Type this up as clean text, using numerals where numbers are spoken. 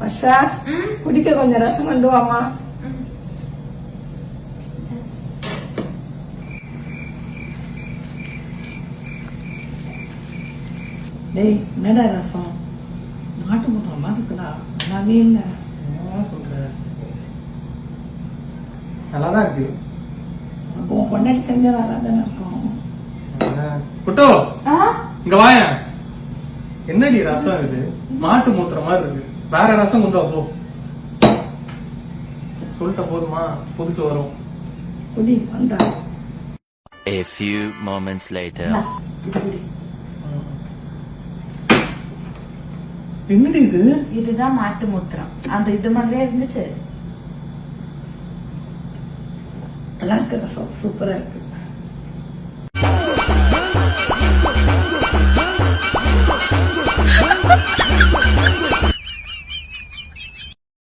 வர்ஷா குடிக்க கொஞ்சம் ரசம் கொண்டு வாமா. டேய் என்னடா ரசம் நாட்டு மூத்தம் மாதிரி இருக்குடா. நல்லாவே இல்லை. நல்லாதான் இருக்கு. உன் பொண்டாட்டி செஞ்சா நல்லா தானே இருக்கும். குட்டோ இங்க வாய. என்னடி ரசம் இது? மாட்டு மூத்திர மாதிரி இருக்கு. வேற ரசம் கொண்டு வா போ. சொல்லிட்ட போதுமா? புதுசு வரும். குடி வந்தா. A few moments later. என்னடி இது? இதுதான் மாட்டு மூத்திரம். அந்த இது மாதிரியே இருந்துச்சு. நல்லா இருக்கு ரசம். சூப்பரா இருக்கு.